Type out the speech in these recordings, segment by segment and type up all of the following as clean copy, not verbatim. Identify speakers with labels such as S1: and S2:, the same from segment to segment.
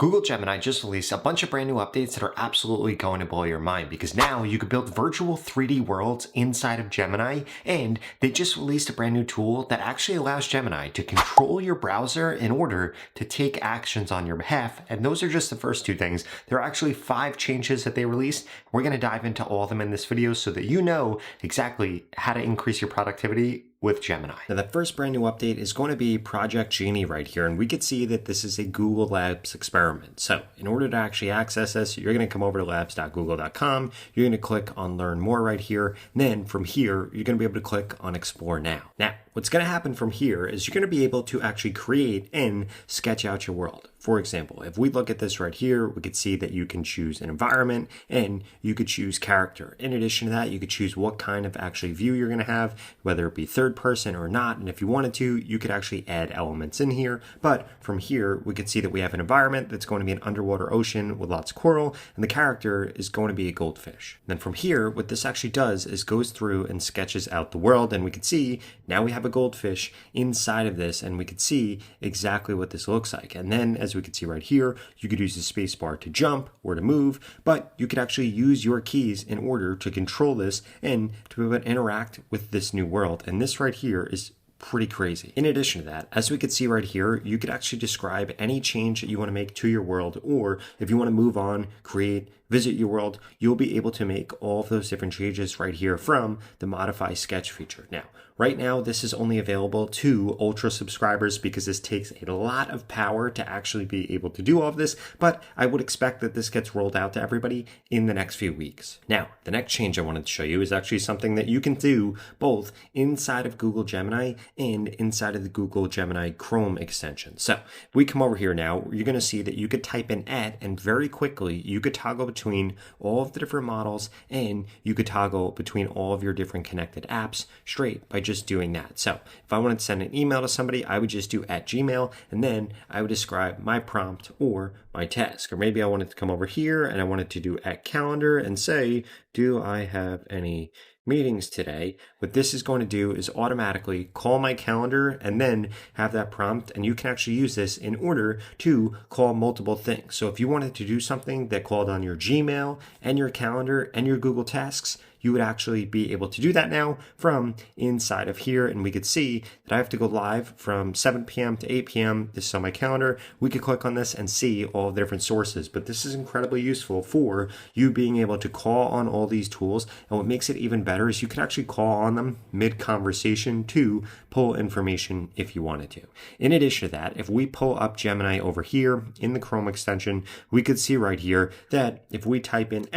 S1: Google Gemini just released a bunch of brand new updates that are absolutely going to blow your mind because now you can build virtual 3D worlds inside of Gemini, and they just released a brand new tool that actually allows Gemini to control your browser in order to take actions on your behalf. And those are just the first two things. There are actually 5 changes that they released. We're going to dive into all of them in this video so that you know exactly how to increase your productivity with Gemini. Now, the first brand new update is going to be Project Genie right here, and we could see that this is a Google Labs experiment. So in order to actually access this, you're going to come over to labs.google.com, you're going to click on Learn More right here, and then from here, you're going to be able to click on Explore Now. Now, what's going to happen from here is you're going to be able to actually create and sketch out your world. For example, if we look at this right here, we could see that you can choose an environment and you could choose character. In addition to that, you could choose what kind of actually view you're going to have, whether it be third person or not. And if you wanted to, you could actually add elements in here. But from here, we could see that we have an environment that's going to be an underwater ocean with lots of coral, and the character is going to be a goldfish. And then from here, what this actually does is goes through and sketches out the world, and we could see now we have a goldfish inside of this, and we could see exactly what this looks like. And then as we can see right here, you could use the space bar to jump or to move, but you could actually use your keys in order to control this and to be able to interact with this new world. And this right here is pretty crazy. In addition to that, as we could see right here, you could actually describe any change that you want to make to your world, or if you want to move on, create, visit your world, you'll be able to make all of those different changes right here from the Modify Sketch feature. Now, right now, this is only available to Ultra subscribers because this takes a lot of power to actually be able to do all of this, but I would expect that this gets rolled out to everybody in the next few weeks. Now, the next change I wanted to show you is actually something that you can do both inside of Google Gemini and inside of the Google Gemini Chrome extension. So if we come over here now, you're going to see that you could type in @ and very quickly you could toggle between all of the different models, and you could toggle between all of your different connected apps straight by just doing that. So if I wanted to send an email to somebody, I would just do @Gmail, and then I would describe my prompt or my task. Or maybe I wanted to come over here and I wanted to do @Calendar and say, do I have any meetings today? What this is going to do is automatically call my calendar and then have that prompt, and you can actually use this in order to call multiple things. So if you wanted to do something that called on your Gmail and your calendar and your Google Tasks, you would actually be able to do that now from inside of here. And we could see that I have to go live from 7 p.m. to 8 p.m. This is on my calendar. We could click on this and see all the different sources, but this is incredibly useful for you being able to call on all these tools. And what makes it even better is you can actually call on them mid-conversation to pull information if you wanted to. In addition to that, if we pull up Gemini over here in the Chrome extension, we could see right here that if we type in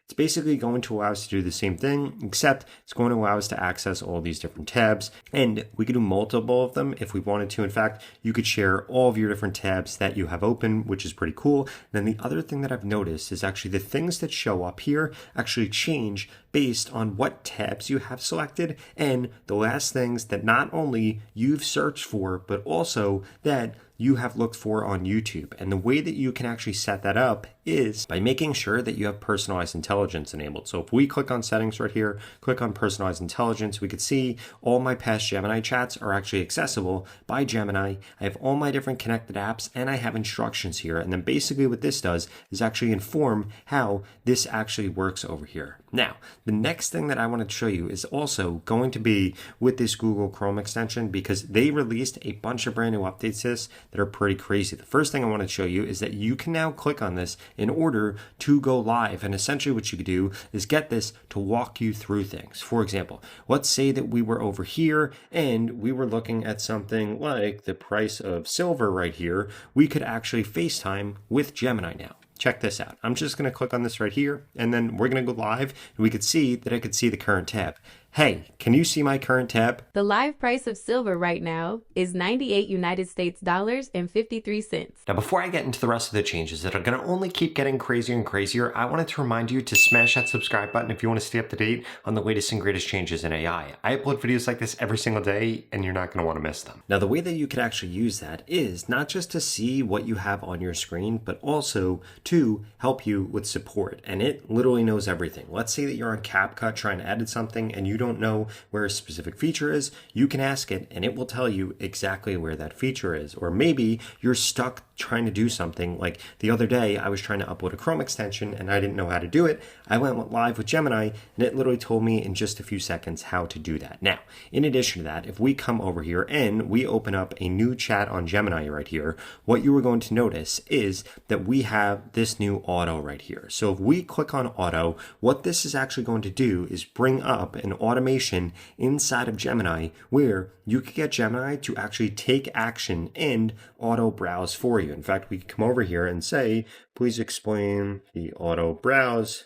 S1: it's basically going to allow us to do the same thing, except it's going to allow us to access all these different tabs, and we could do multiple of them if we wanted to. In fact, you could share all of your different tabs that you have open, which is pretty cool. Then the other thing that I've noticed is actually the things that show up here actually change based on what tabs you have selected, and the last things that not only you've searched for, but also that you have looked for on YouTube. And the way that you can actually set that up is by making sure that you have personalized intelligence enabled. So if we click on settings right here, click on personalized intelligence, we could see all my past Gemini chats are actually accessible by Gemini. I have all my different connected apps, and I have instructions here. And then basically what this does is actually inform how this actually works over here. Now, the next thing that I want to show you is also going to be with this Google Chrome extension, because they released a bunch of brand new updates to this that are pretty crazy. The first thing I want to show you is that you can now click on this in order to go live. And essentially what you could do is get this to walk you through things. For example, let's say that we were over here and we were looking at something like the price of silver right here. We could actually FaceTime with Gemini now. Check this out. I'm just going to click on this right here, and then we're going to go live, and we could see that I could see the current tab. Hey, can you see my current tab?
S2: The live price of silver right now is 98 United States dollars and 53 cents.
S1: Now, before I get into the rest of the changes that are going to only keep getting crazier and crazier, I wanted to remind you to smash that subscribe button if you want to stay up to date on the latest and greatest changes in AI. I upload videos like this every single day, and you're not going to want to miss them. Now, the way that you can actually use that is not just to see what you have on your screen, but also to help you with support. And it literally knows everything. Let's say that you're on CapCut trying to edit something and you don't know where a specific feature is, you can ask it and it will tell you exactly where that feature is. Or maybe you're stuck trying to do something. Like the other day, I was trying to upload a Chrome extension and I didn't know how to do it. I went live with Gemini and it literally told me in just a few seconds how to do that. Now, in addition to that, if we come over here and we open up a new chat on Gemini right here, what you are going to notice is that we have this new auto right here. So if we click on auto, what this is actually going to do is bring up an automation inside of Gemini where you can get Gemini to actually take action and auto browse for you. In fact, we can come over here and say, please explain the auto browse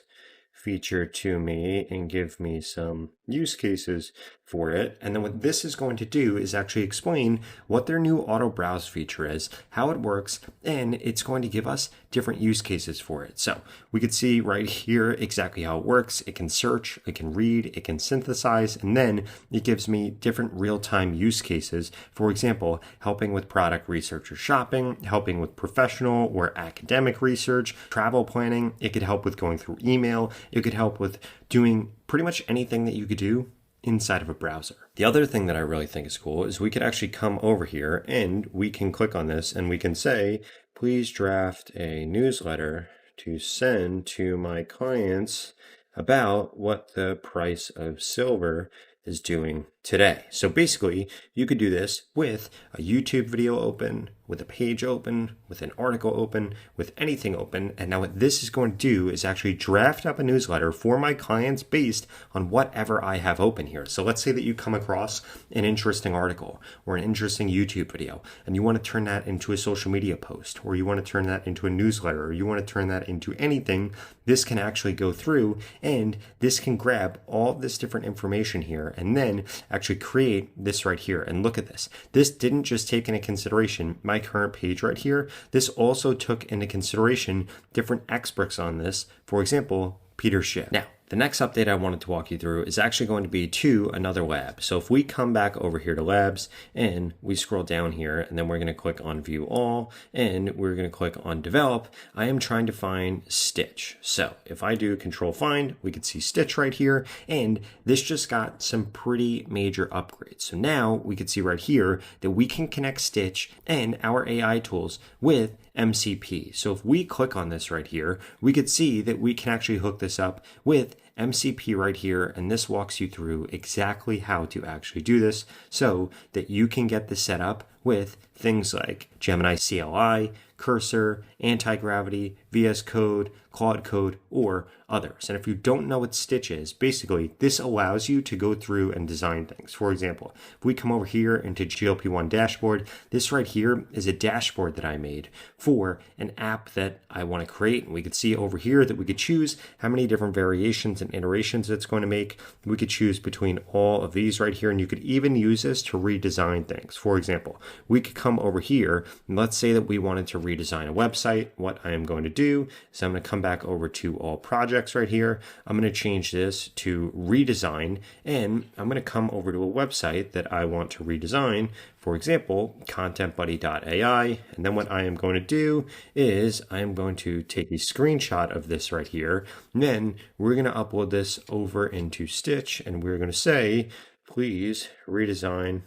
S1: feature to me and give me some use cases for it. And then what this is going to do is actually explain what their new auto browse feature is, how it works, and it's going to give us different use cases for it. So we could see right here exactly how it works. It can search, it can read, it can synthesize, and then it gives me different real-time use cases. For example, helping with product research or shopping, helping with professional or academic research, travel planning. It could help with going through email. It could help with doing pretty much anything that you could do inside of a browser. The other thing that I really think is cool is we could actually come over here and we can click on this and we can say, please draft a newsletter to send to my clients about what the price of silver is doing today. So basically, you could do this with a YouTube video open, with a page open, with an article open, with anything open. And now what this is going to do is actually draft up a newsletter for my clients based on whatever I have open here. So let's say that you come across an interesting article or an interesting YouTube video, and you want to turn that into a social media post, or you want to turn that into a newsletter, or you want to turn that into anything. This can actually go through and this can grab all this different information here and then actually create this right here. And look at this. This didn't just take into consideration my current page right here. This also took into consideration different experts on this. For example, Peter Schiff. Now, the next update I wanted to walk you through is actually going to be to another lab. So if we come back over here to labs and we scroll down here and then we're going to click on view all and we're going to click on develop, I am trying to find Stitch. So if I do control find, we can see Stitch right here. And this just got some pretty major upgrades. So now we can see right here that we can connect Stitch and our AI tools with MCP. So if we click on this right here, we could see that we can actually hook this up with MCP right here, and this walks you through exactly how to actually do this so that you can get this set up with things like Gemini CLI, Cursor, Anti-Gravity, VS Code, Claude Code, or others. And if you don't know what Stitch is, basically this allows you to go through and design things. For example, if we come over here into GLP-1 dashboard, this right here is a dashboard that I made for an app that I want to create. And we could see over here that we could choose how many different variations and iterations it's going to make. We could choose between all of these right here, and you could even use this to redesign things. For example, we could come over here and let's say that we wanted to redesign a website. What I am going to do is I'm going to come back over to all projects right here. I'm going to change this to redesign, and I'm going to come over to a website that I want to redesign. For example, contentbuddy.ai. And then what I am going to do is I am going to take a screenshot of this right here. And then we're going to upload this over into Stitch, and we're going to say, please redesign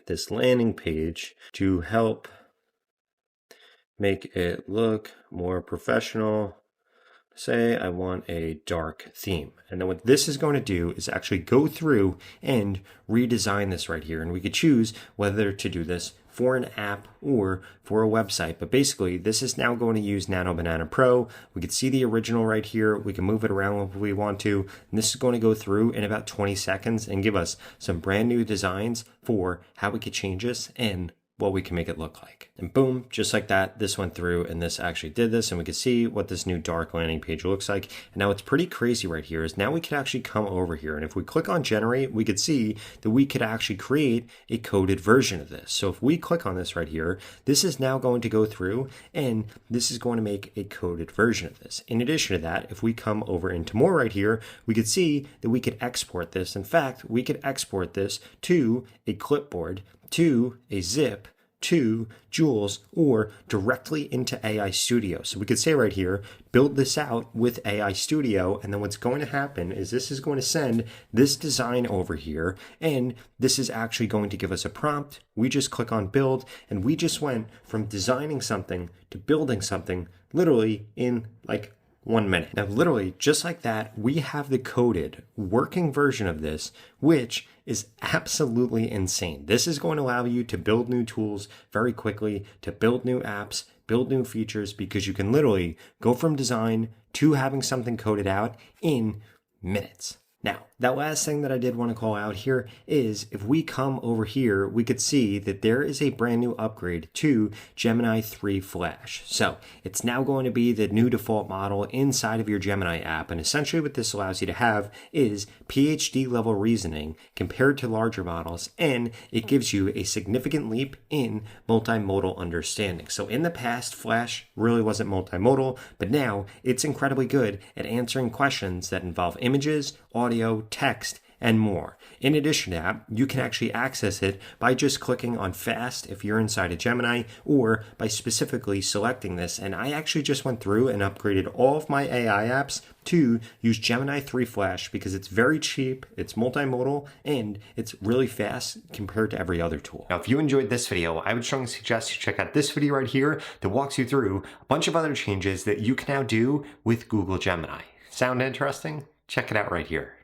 S1: this landing page to help make it look more professional. Say I want a dark theme. And then what this is going to do is actually go through and redesign this right here. And we could choose whether to do this for an app or for a website. But basically, this is now going to use Nano Banana Pro. We can see the original right here. We can move it around if we want to. And this is going to go through in about 20 seconds and give us some brand new designs for how we could change this and what we can make it look like. And boom, just like that, this went through and this actually did this, and we could see what this new dark landing page looks like. And now what's pretty crazy right here is now we could actually come over here, and if we click on generate, we could see that we could actually create a coded version of this. So if we click on this right here, this is now going to go through and this is going to make a coded version of this. In addition to that, if we come over into more right here, we could see that we could export this. In fact, we could export this to a clipboard, to a zip, to Jules or directly into AI Studio. So we could say right here, build this out with AI Studio. And then what's going to happen is this is going to send this design over here. And this is actually going to give us a prompt. We just click on build and we just went from designing something to building something literally in like 1 minute. Now, literally, just like that, we have the coded working version of this, which is absolutely insane. This is going to allow you to build new tools very quickly, to build new apps, build new features, because you can literally go from design to having something coded out in minutes. Now, that last thing that I did want to call out here is if we come over here, we could see that there is a brand new upgrade to Gemini 3 Flash. So it's now going to be the new default model inside of your Gemini app. And essentially what this allows you to have is PhD level reasoning compared to larger models. And it gives you a significant leap in multimodal understanding. So in the past, Flash really wasn't multimodal, but now it's incredibly good at answering questions that involve images, audio, text, and more. In addition to that, you can actually access it by just clicking on fast if you're inside of Gemini or by specifically selecting this. And I actually just went through and upgraded all of my AI apps to use Gemini 3 Flash because it's very cheap, it's multimodal, and it's really fast compared to every other tool. Now, if you enjoyed this video, I would strongly suggest you check out this video right here that walks you through a bunch of other changes that you can now do with Google Gemini. Sound interesting? Check it out right here.